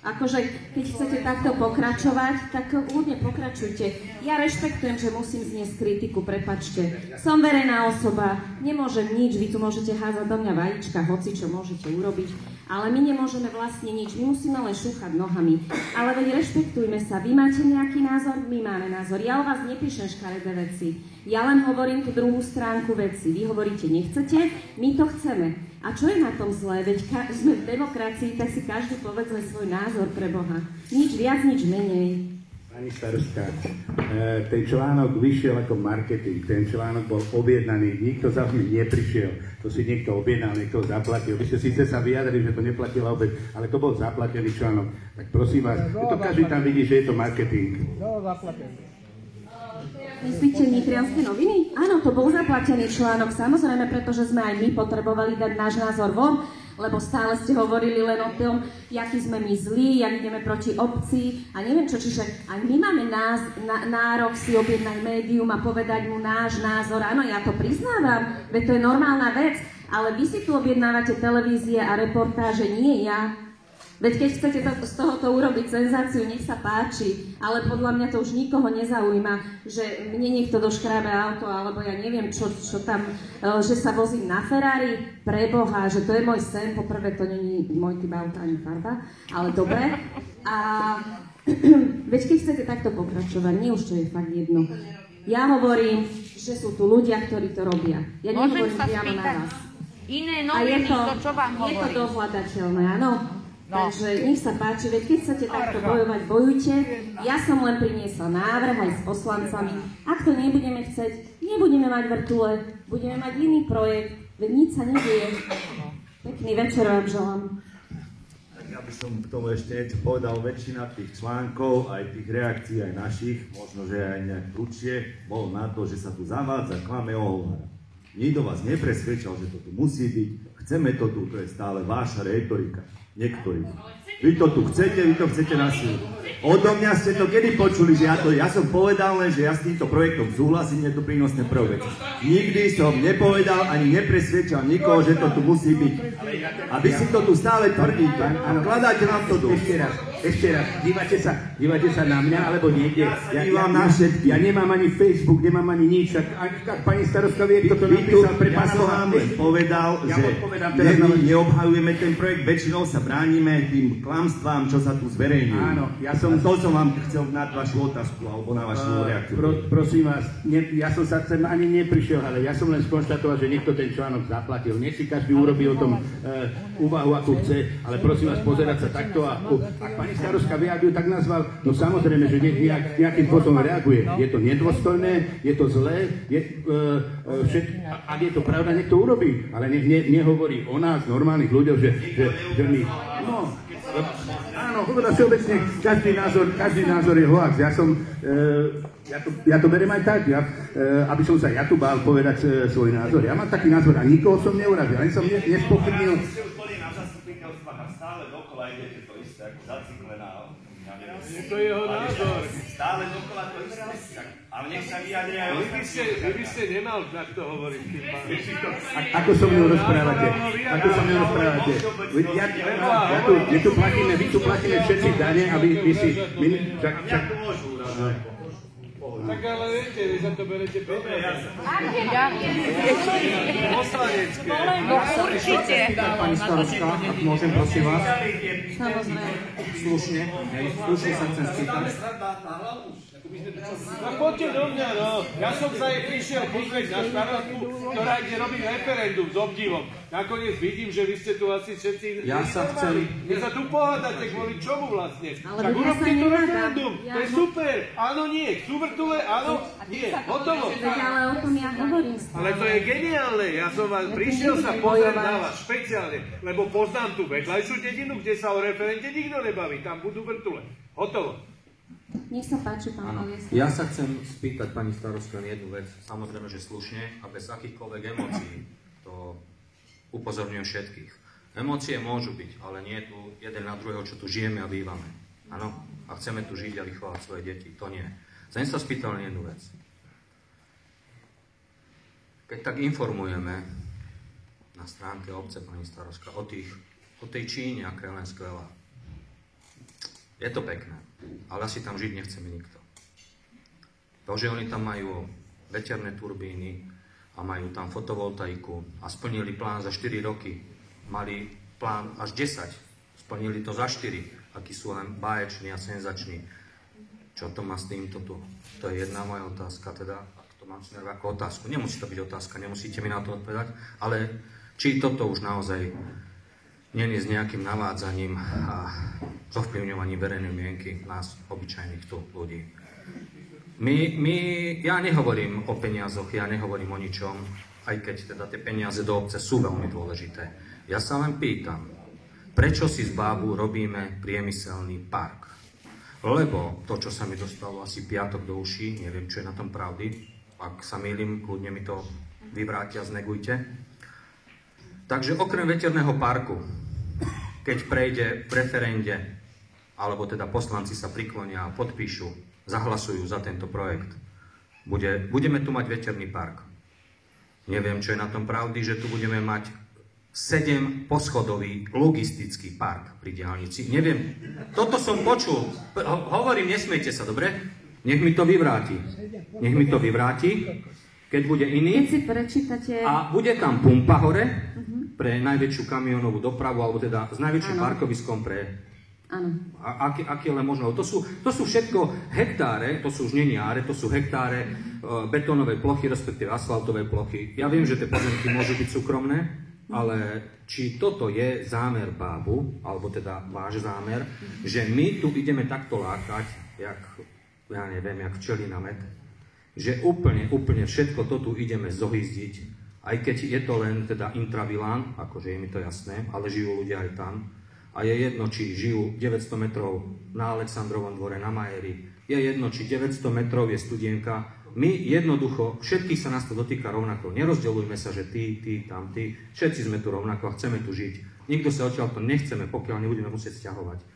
Akože, keď chcete takto pokračovať, tak ľudne pokračujte. Ja rešpektujem, že musím zniesť kritiku, prepáčte. Som verejná osoba, nemôžem nič, vy tu môžete hádzať do mňa vajíčka, hoci čo môžete urobiť, ale my nemôžeme vlastne nič, my musíme len šúchať nohami. Ale veď rešpektujme sa, vy máte nejaký názor, my máme názor. Ja o vás nepíšem škaredé veci, ja len hovorím tú druhú stránku veci. Vy hovoríte, nechcete, my to chceme. A čo je na tom zlé? Veď sme v demokracii, tak si každý povedzme svoj názor pre Boha. Nič viac, nič menej. Pani starostka, ten článok vyšiel ako marketing, ten článok bol objednaný, nikto za mňa neprišiel, to si niekto objednal, niekto zaplatil. Vy ste síce sa vyjadrili, že to neplatila obec, ale to bol zaplatený článok. Tak prosím vás, to každý tam vidí, že je to marketing. Myslíte Nitrianske noviny? Áno, to bol zaplatený článok, samozrejme, pretože sme aj my potrebovali dať náš názor von, lebo stále ste hovorili len o tom, jaký sme my zlí, jak ideme proti obci a neviem čo, čiže aj my máme nárok si objednať médium a povedať mu náš názor. Áno, ja to priznávam, veď to je normálna vec, ale vy si tu objednávate televízie a reportáže, nie ja. Veď keď chcete z tohoto urobiť senzáciu, nech sa páči, ale podľa mňa to už nikoho nezaujíma, že mne niekto doškrábe auto, alebo ja neviem, čo tam, že sa vozím na Ferrari, preboha, že to je môj sen, poprvé to není môj typ auta ani farba, ale dobre. A veď keď chcete takto pokračovať, mne už to je fakt jedno. Ja hovorím, že sú tu ľudia, ktorí to robia. Ja nehovorím priamo na vás. Iné noviny, čo vám hovorím. Je to dohľadateľné, áno. No. Takže nech sa páči, veď keď chcete takto bojovať, bojujte. Ja som len priniesla návrh aj s poslancami. Ak to nebudeme chcieť, nebudeme mať vrtule, budeme mať iný projekt, veď nič sa nedieje. Pekný večer vám želám. Tak ja by som k tomu ešte niečo povedal, väčšina tých článkov, aj tých reakcií, aj našich, možno, že aj nejak prúčie, bol na to, že sa tu zavádza, klame, ohovára. Nikto vás nepresvedčal, že to tu musí byť, chceme to tu, to je stále váša retorika. Niektorí. Vy to tu chcete, vy to chcete na silu. Odo mňa ste to kedy počuli, že ja som povedal len, že ja s týmto projektom súhlasím, je to prínosné pre veci. Nikdy som nepovedal, ani nepresvedčal nikoho, že to tu musí byť. A vy si to tu stále tvrdíte a vkladáte nám to tu. Ešte raz, dívate sa na mňa, alebo niekde. Ja nemám ani Facebook, nemám ani nič. Ak pani starostka vie, kto to napísal, ja som vám povedal, že my neobhajujeme ten projekt, väčšinou sa bránime tým klamstvám, čo sa tu zverejňujú. Áno, to som vám chcel na vašu otázku, alebo na vašu reakciu. Prosím vás, ja som sa sem ani neprišiel, ale ja som len skonštatoval, že niekto ten článok zaplatil. Nech si každý urobí o tom úvahu, ako chce, ale prosím vás, pozerať sa takto a ak pani starostka vyjadril, tak nazval, no samozrejme, že nejakým spôsobom reaguje. Je to nedôstojné, je to zlé, ak je to pravda, nech to urobí, ale nech nehovorí o nás, normálnych ľuďoch, že my... No, áno, hovorím všeobecne, každý názor je hoax. Ja to beriem aj tak, aby som sa ja tu bál povedať svoj názor. Ja mám taký názor a nikoho som neurazil, len som nespochybnil. Stále dokola idete to isté, ako zaciklená. To je jeho názor. Stále dokola to isté. Ale nech sa vyjadria aj Vy by ste nemal takto hovoriť. Ako so mnou rozprávate? My tu platíme všetci dane, aby vy si... Tak ale viete, vy za to berete peniaze. Poslanecké. No určite. Pani starostka, ak môžem, prosím vás. Samozrejme. Slušne sa chcem spýtať. No poďte do mňa, no. Ja som sa jej prišiel pozrieť na starostku, ktorá ide robiť referendum s obdivom. Nakoniec vidím, že vy ste tu asi všetci... Ja sa chcem... Vy sa tu pohádate kvôli čomu vlastne? Ale Však ja urobte sa to nenadám. referendum. To je super. Áno, nie. Chcú vrtule? Áno, nie. Hotovo. Ale o tom ja hovorím stále. Ale to je geniálne. Ja som vás prišiel sa pozrieť na vás špeciálne, lebo poznám tú vedľajšiu dedinu, kde sa o referende nikto nebaví. Tam budú vrtule. Hotovo. Nech sa páči, pán Oliesek. Ja sa chcem spýtať pani starostka jednu vec, samozrejme, že slušne a bez akýchkoľvek emócií. To upozorňujem všetkých. Emócie môžu byť, ale nie je tu jeden na druhého, čo tu žijeme a bývame. Áno? A chceme tu žiť a vychovať svoje deti. To nie. Chcem sa spýtať len jednu vec. Keď tak informujeme na stránke obce pani starostka o tej Číne, aká je len skvelá. Je to pekné, ale asi tam žiť nechceme nikto. To, že oni tam majú veterné turbíny a majú tam fotovoltaiku a splnili plán za 4 roky, mali plán až 10, splnili to za 4, akí sú len báječní a senzační. Čo to má s týmto tu? To je jedna moja otázka, teda, ak to mám smerovať ako otázku. Nemusí to byť otázka, nemusíte mi na to odpovedať, ale či toto už naozaj nie je s nejakým navádzaním a zovplyvňovaním verejnej mienky nás, obyčajných tu ľudí. Ja nehovorím o peniazoch, ja nehovorím o ničom, aj keď teda tie peniaze do obce sú veľmi dôležité. Ja sa len pýtam, prečo si z Bábu robíme priemyselný park? Lebo to, čo sa mi dostalo asi piatok do uší, neviem, čo je na tom pravdy, ak sa mýlim, kľudne mi to vyvrátia, znegujte. Takže okrem veterného parku, keď prejde v referende, alebo teda poslanci sa priklonia a podpíšu, zahlasujú za tento projekt, budeme tu mať veterný park. Neviem, čo je na tom pravdy, že tu budeme mať 7 poschodový logistický park pri diaľnici. Neviem, toto som počul. Hovorím, nesmejte sa, dobre? Nech mi to vyvráti. Nech mi to vyvráti, keď bude iný. Keď si prečítate... A bude tam pumpa hore pre najväčšiu kamionovú dopravu, alebo teda s najväčším parkoviskom pre... Áno. Aké len možno. To sú všetko hektáre, to sú už nie áre, to sú hektáre betónovej plochy, respektíve asfaltovej plochy. Ja viem, že tie pozemky môžu byť súkromné, ale či toto je zámer Bábu, alebo teda váš zámer, že my tu ideme takto lákať, jak včely na med, že úplne všetko to tu ideme zohyzdiť, aj keď je to len teda intravilán, akože je mi to jasné, ale žijú ľudia aj tam. A je jedno, či žijú 900 metrov na Alexandrovom dvore, na Majeri. Je jedno, či 900 metrov je Studienka. My jednoducho, všetkých sa nás to dotýka rovnako. Nerozdeľujme sa, že ty, tam, ty. Všetci sme tu rovnako a chceme tu žiť. Nikto sa odtiaľto nechceme, pokiaľ nebudeme musieť sťahovať.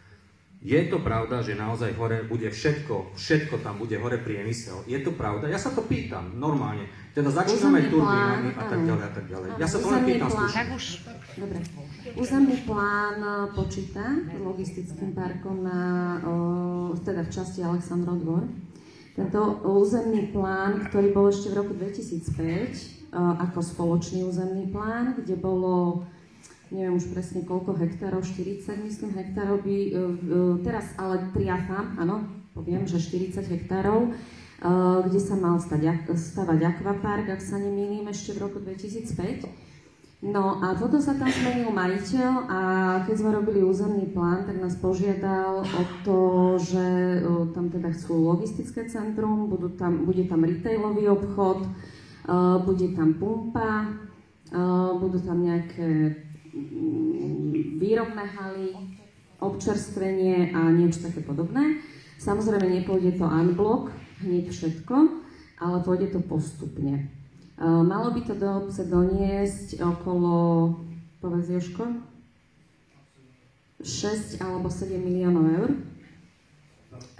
Je to pravda, že naozaj hore bude všetko tam bude hore priemysel. Je to pravda? Ja sa to pýtam, normálne. Teda začíname turbínami a tak ďalej a tak ďalej. Ja sa to len pýtam slušne. Dobre. Územný plán počíta logistickým parkom teda v časti Alexandrov dvor. Tento územný plán, ktorý bol ešte v roku 2005 ako spoločný územný plán, kde bolo, neviem už presne koľko hektárov, 40 myslím hektárov, teraz ale triafam, áno, poviem, že 40 hektárov, kde sa mal stavať akvapark, ak sa nemýlim, ešte v roku 2005. No a potom sa tam zmenil majiteľ a keď sme robili územný plán, tak nás požiadal o to, že tam teda chcú logistické centrum, bude tam retailový obchod, bude tam pumpa, budú tam nejaké výrobné haly, občerstvenie a niečo také podobné. Samozrejme nepôjde to unblock, hneď všetko, ale pôjde to postupne. Malo by to do obce doniesť okolo, povedz Jožko, 6 alebo 7 miliónov eur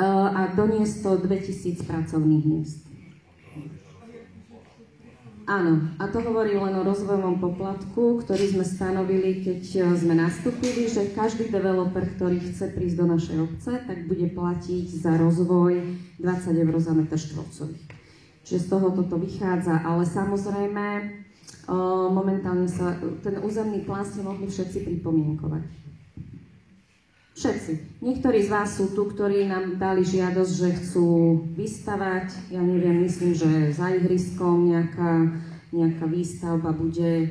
a doniesť to 2000 pracovných miest. Áno, a to hovorí len o rozvojovom poplatku, ktorý sme stanovili, keď sme nastúpili, že každý developer, ktorý chce prísť do našej obce, tak bude platiť za rozvoj 20 eur za meter štvorcový. Čiže z toho toto vychádza, ale samozrejme momentálne sa ten územný plán ste mohli všetci pripomienkovať. Všetci. Niektorí z vás sú tu, ktorí nám dali žiadosť, že chcú vystavať, ja neviem, myslím, že za ihriskom nejaká výstavba bude.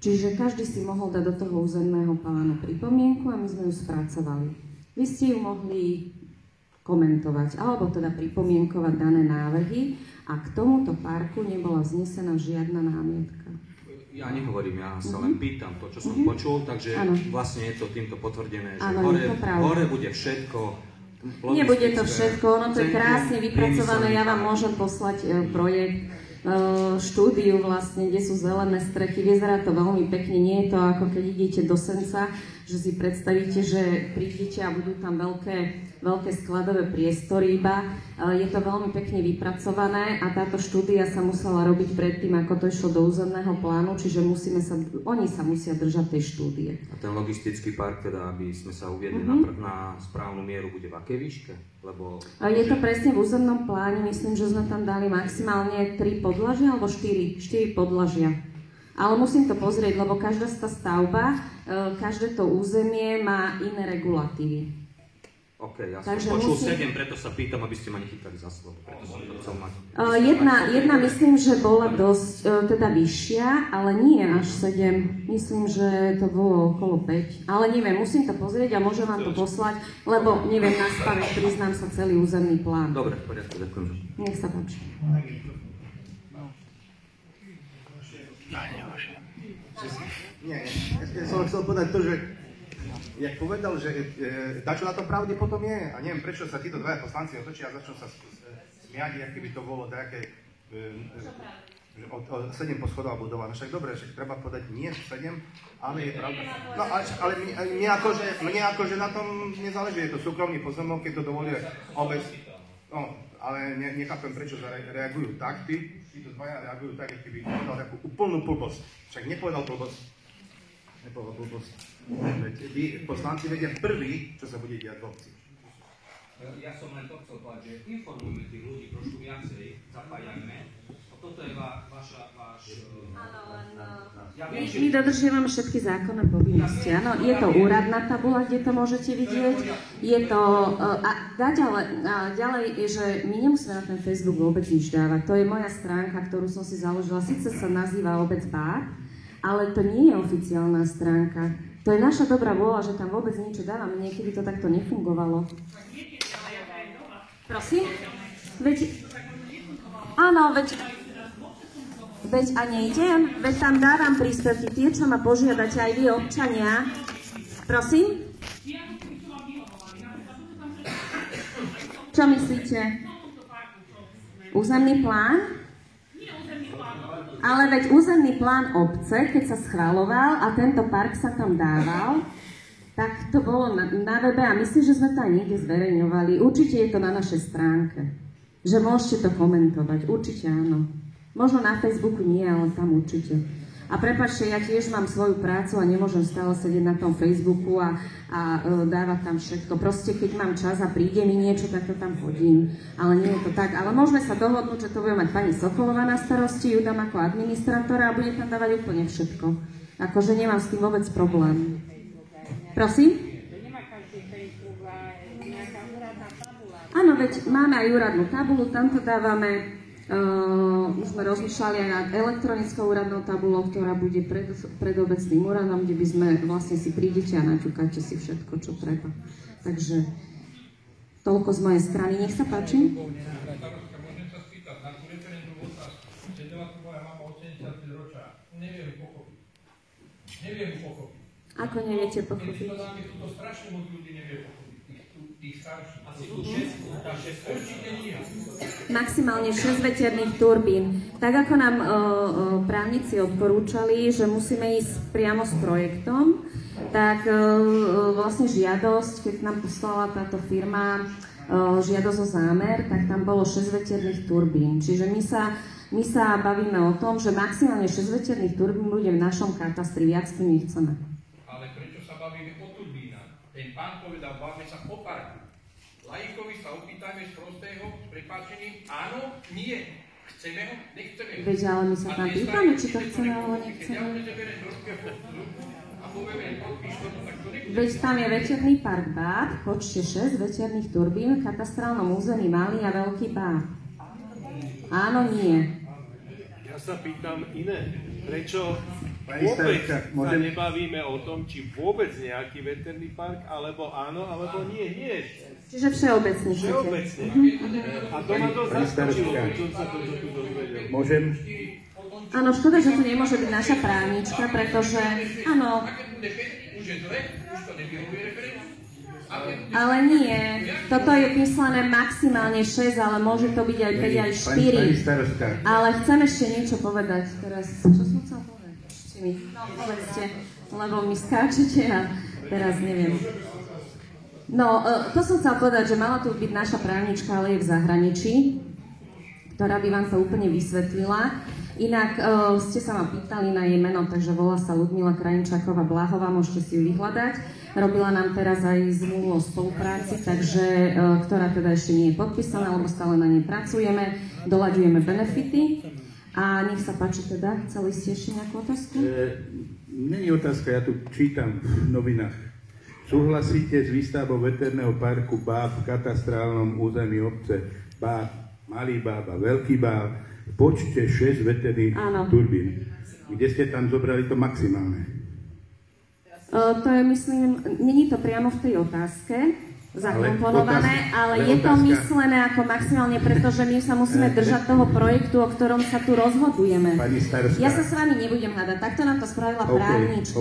Čiže každý si mohol dať do toho územného plánu pripomienku a my sme ju spracovali. Vy ste ju mohli komentovať, alebo teda pripomienkovať dané návrhy a k tomuto parku nebola vznesená žiadna námietka. Ja nehovorím, ja sa len pýtam to, čo som počul, takže vlastne je to týmto potvrdené, že hore bude všetko. Nebude to všetko, ono to je krásne vypracované, ja vám môžem poslať projekt. štúdiu vlastne, kde sú zelené strechy. Vyzerá to veľmi pekne, nie je to ako keď idete do Senca, že si predstavíte, že prídete a budú tam veľké skladové priestory iba. Je to veľmi pekne vypracované a táto štúdia sa musela robiť predtým, ako to išlo do územného plánu, čiže oni sa musia držať tej štúdie. A ten logistický park, teda, aby sme sa uviedli na správnu mieru, bude v akej výške? Lebo... Je to presne v územnom pláne, myslím, že sme tam dali maximálne 3 podlažia alebo 4 podlažia. Ale musím to pozrieť, lebo každá tá stavba, každé to územie má iné regulatívy. OK, ja som počul 7, preto sa pýtam, aby ste ma nechytali za slovo. Preto som to chcel mať. Jedna myslím, že bola dosť teda vyššia, ale nie až 7. Myslím, že to bolo okolo 5. Ale neviem, musím to pozrieť a môžem vám to poslať, lebo neviem nastaviť, priznám sa, celý územný plán. Dobre, v poriadku, ďakujem. Nech sa páči. Nie, ja som chcel povedať to, že jak povedal, že dačo na to pravde potom je, a neviem, prečo sa títo dvaja poslanci otočia a začnú sa smiať, aké by to bolo také, od 7 poschodová budova. No však dobre, však treba povedať nie 7, ale je pravda. No ale mne akože na tom nezáleží, je to súkromný pozemok, keď to dovoluje obec. No, ale nechápem, prečo reagujú tak, títo dvaja reagujú tak, keď by povedal takú úplnú blbosť. Však nepovedal blbosť. Vy poslanci vedia prvý, čo sa bude diať v obci. Ja som len to chcel povedať, že informujme tých ľudí trošku viacej, zapájajme. Toto je váš... Áno, len... My dodržiavame všetky zákonné povinnosti. Áno, je to úradná tabuľa, kde to môžete vidieť. Je to... ďalej je, že my nemusíme na ten Facebook vôbec nič dávať. To je moja stránka, ktorú som si založila. Sice sa nazýva Obec Bár, ale to nie je oficiálna stránka. To je naša dobrá vôľa, že tam vôbec niečo dávame. Niekedy to takto nefungovalo. Prosím? Áno, veď a nejdem. Veď tam dávam príspevky. Tie, čo ma požiadate aj vy, občania. Prosím? Čo myslíte? Územný plán? Ale veď územný plán obce, keď sa schvaľoval a tento park sa tam dával, tak to bolo na webe a myslím, že sme to aj niekde zverejňovali. Určite je to na našej stránke. Že môžete to komentovať. Určite áno. Možno na Facebooku nie, ale tam určite. A prepáčte, ja tiež mám svoju prácu a nemôžem stále sedieť na tom Facebooku a dávať tam všetko. Proste, keď mám čas a príde mi niečo, tak to tam hodím. Ale nie je to tak. Ale môžeme sa dohodnúť, že to bude mať pani Sokolová na starosti, ju dám ako administrátora a bude tam dávať úplne všetko. Akože nemám s tým vôbec problém. Prosím? Áno, veď máme aj úradnú tabuľu, tam to dávame. Už sme rozmýšľali aj nad elektronickou úradnou tabulou, ktorá bude pred obecným úradom, kde by sme vlastne si prídete a naťukáte si všetko, čo treba. Takže toľko z mojej strany. Nech sa páči. Môžem sa spýtať, na tú referendum otázku. Sedela tu moja mama 85 ročia. Neviem pochopiť. Ako neviete pochopiť? Keď to dáme, túto strašne moc ľudí nevie pochopiť. Tých starších. Asi tu 6. Určite nie. Maximálne 6 veterných turbín. Tak ako nám právnici odporúčali, že musíme ísť priamo s projektom, tak vlastne žiadosť, keď nám poslala táto firma žiadosť o zámer, tak tam bolo 6 veterných turbín. Čiže my sa bavíme o tom, že maximálne 6 veterných turbín bude v našom katastri, viac tým nechceme. Ale prečo sa bavíme o turbínach? Ten pán povedal, bavíme sa o parku. Laikovi sa opýtajme z prostého, s prepáčením, áno, nie. Chceme ho, nechceme ho. Veď, ale my sa tam pýtame, či to chceme, alebo nechceme. Veď tam je veterný park Báb, počte 6 veterných turbín, v katastrálnom území malý a veľký Báb. Áno, nie. Ja sa pýtam iné. Prečo vôbec sa nebavíme o tom, či vôbec nejaký veterný park, alebo áno, alebo nie, nie. Čiže všeobecne. Všeobecne. A to ma to zaskočilo, keď som sa to tu dozvedel. Môžem? Áno, škoda, že to nemôže byť naša právnička, pretože, áno. Ale nie, toto je myslené maximálne 6, ale môže to byť aj 5, aj 4. Ale chcem ešte niečo povedať teraz. Čo som chcela povedať? No, povedzte, lebo mi skáčete a teraz neviem. No, to som chcela povedať, že mala tu byť naša právnička, ale je v zahraničí, ktorá by vám to úplne vysvetlila. Inak ste sa ma pýtali na jej meno, takže volá sa Ľudmila Krajinčáková Blahová, môžete si ju vyhľadať. Robila nám teraz aj zmluvu o spolupráci, takže, ktorá teda ešte nie je podpísaná, lebo stále na nej pracujeme, doľaďujeme benefity. A nech sa páči teda, chceli ste ešte nejakú otázku? Není otázka, ja tu čítam v novinách. Súhlasíte s výstavbou veterného parku Báb v katastrálnom území obce Báb, Malý Báb a Veľký Báb v počte 6 veterných turbín. Kde ste tam zobrali to maximálne? To je, myslím, není to priamo v tej otázke zakomponované, ale je to myslené ako maximálne, pretože my sa musíme držať toho projektu, o ktorom sa tu rozhodujeme. Pani starostka. Ja sa s vami nebudem hádať, takto nám to spravila právnička.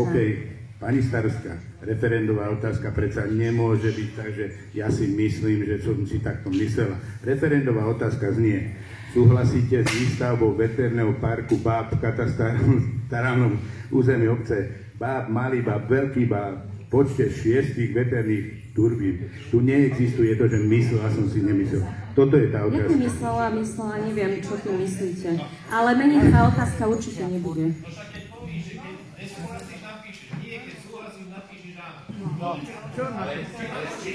Pani starostka, referendová otázka predsa nemôže byť tak, že ja si myslím, že som si takto myslela. Referendová otázka znie, súhlasíte s výstavbou veterného parku Báb v katastrálnom území obce Báb, Malý Báb, Veľký Báb v počte 6 veterných turbín. Tu neexistuje to, že myslela som si nemyslel. Toto je tá otázka. Ja myslela, neviem, čo tu myslíte. Ale meniť tá otázka určite nebude. No, čo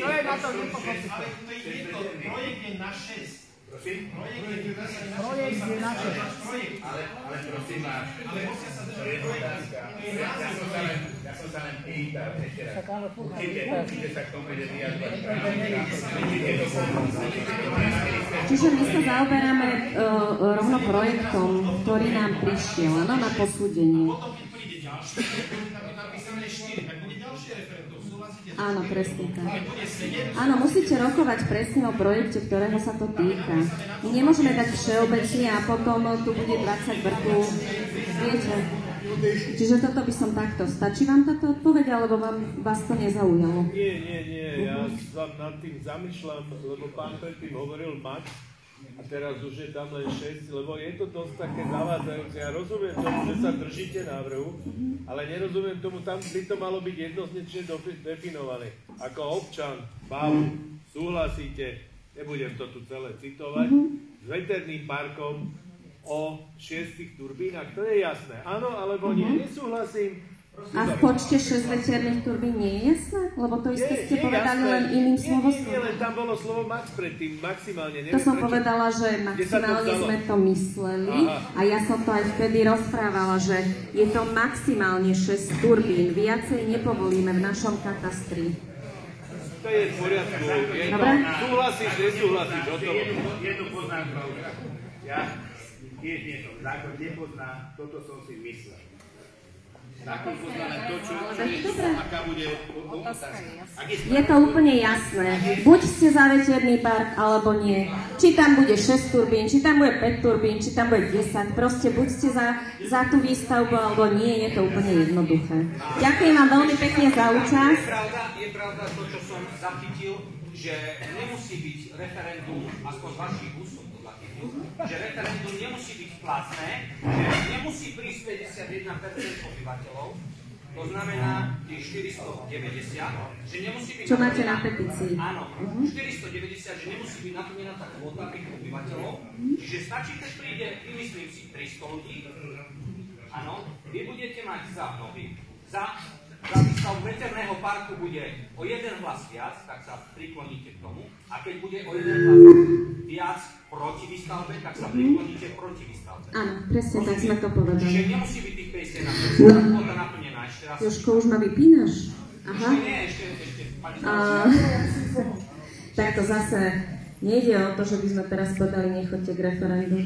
je na to nepochopiteľné? Ale projekt je na 6. Projekt je na 6. Ale prosím vás, ja som sa len pýtal ešte raz. Určite sa k tomu bude vyjadrovať. Čiže my sa zaoberáme rovno projektom, ktorý nám prišiel, áno, na posúdenie. Áno, presne tak. Áno, musíte rokovať presne o projekte, ktorého sa to týka. My nemôžeme dať všeobecne a potom tu bude 20 vrtú. Viete? Čiže toto by som takto. Stačí vám táto odpoveď, alebo vás to nezaujalo? Nie. Ja sa nad tým zamýšľam, lebo pán predtým hovoril max a teraz už je tam len 6, lebo je to dosť také zavádzajúce. Ja rozumiem tomu, že sa držíte návrhu, ale nerozumiem tomu, tam by to malo byť jednoznačne definované. Ako občan, Bábu, súhlasíte, nebudem to tu celé citovať, s veterným parkom o 6 turbínach, to je jasné. Áno, alebo nie, nesúhlasím. A v počte 6 veterných turbín nie je jasné? Lebo to isté ste povedali len iným slovoslovom. Nie, len tam bolo slovo max predtým, maximálne. To som povedala, že maximálne sme to mysleli. A ja som to aj vtedy rozprávala, že je to maximálne 6 turbín. Viacej nepovolíme v našom katastri. To je v poriadku. Súhlasíš, nesúhlasíš, hotovo. Jednu poznámku. Ja tiež nie som. Zákon nepozná, toto som si myslel. Zákon pozná len to, čo aká bude otázka. Je to úplne jasné. Buď ste za veterný park, alebo nie. Či tam bude 6 turbín, či tam bude 5 turbín, či tam bude 10. Proste buď ste za tú výstavbu, alebo nie. Je to úplne jednoduché. Ďakujem vám veľmi pekne za účasť. Je pravda to, čo som zachytil, že nemusí byť referendum, aspoň z vašich úst som to zachytil, že referendum nemusí byť platné, že nemusí prísť 51% obyvateľov, to znamená tých 490, že nemusí byť... Čo máte na petícii? Áno, 490, že nemusí byť naplnená tá kvóta tých obyvateľov, čiže stačí, keď príde, vymyslím si, 300 ľudí, áno, vy budete mať za mnohých, za výstavbu veterného parku bude o 1 hlas viac, tak sa prikloníte k tomu. A keď bude o 1 hlas viac proti výstavbe, tak sa prikloníte proti výstavbe. Áno, presne tak sme to povedali. Čiže nemusí byť tých 51%, kvota naplnená ešte raz. Jožko, už ma vypínaš? Aha. Ešte nie, ešte. Tak to zase nejde o to, že by sme teraz povedali, nechoďte k referendu.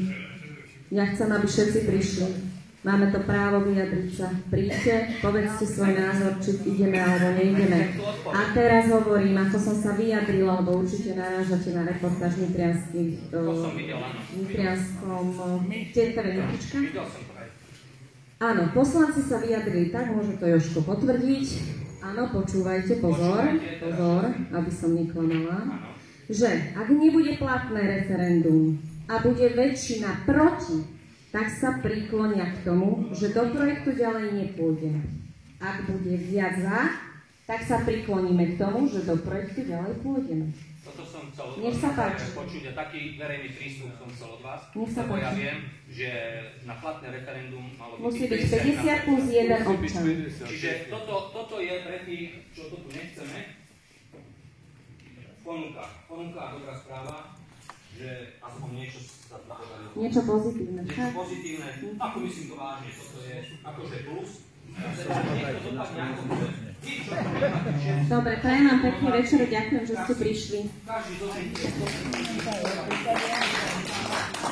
Ja chcem, aby všetci prišli. Máme to právo vyjadriť sa. Príďte, povedzte svoj názor, či ideme alebo neideme. A teraz hovorím, ako som sa vyjadrila, lebo určite narážate na reportáž Nitrianskom TV Nitrička. Áno, poslanci sa vyjadrili tak, môže to Jožko potvrdiť, Áno, počúvajte, pozor, aby som neklamala, že ak nebude platné referendum a bude väčšina proti, tak sa priklonia k tomu, že do projektu ďalej nepôjde. Ak bude viac za, tak sa prikloníme k tomu, že do projektu ďalej pôjdeme. Toto som chcel Nech sa páči. počuť a taký verejný prístup som chcel od vás, Nech sa lebo ja páči. viem, že na platné referendum malo Musí byť 50 plus 1 občan. Čiže toto je pre tých, čo to tu nechceme, ponúka a dobrá správa, že aspoň niečo sa tu podarilo. Niečo pozitívne. Niečo pozitívne, ako myslím to vážne, toto je akože plus. Dobre, prajem vám pekný večer, ďakujem, že ste prišli.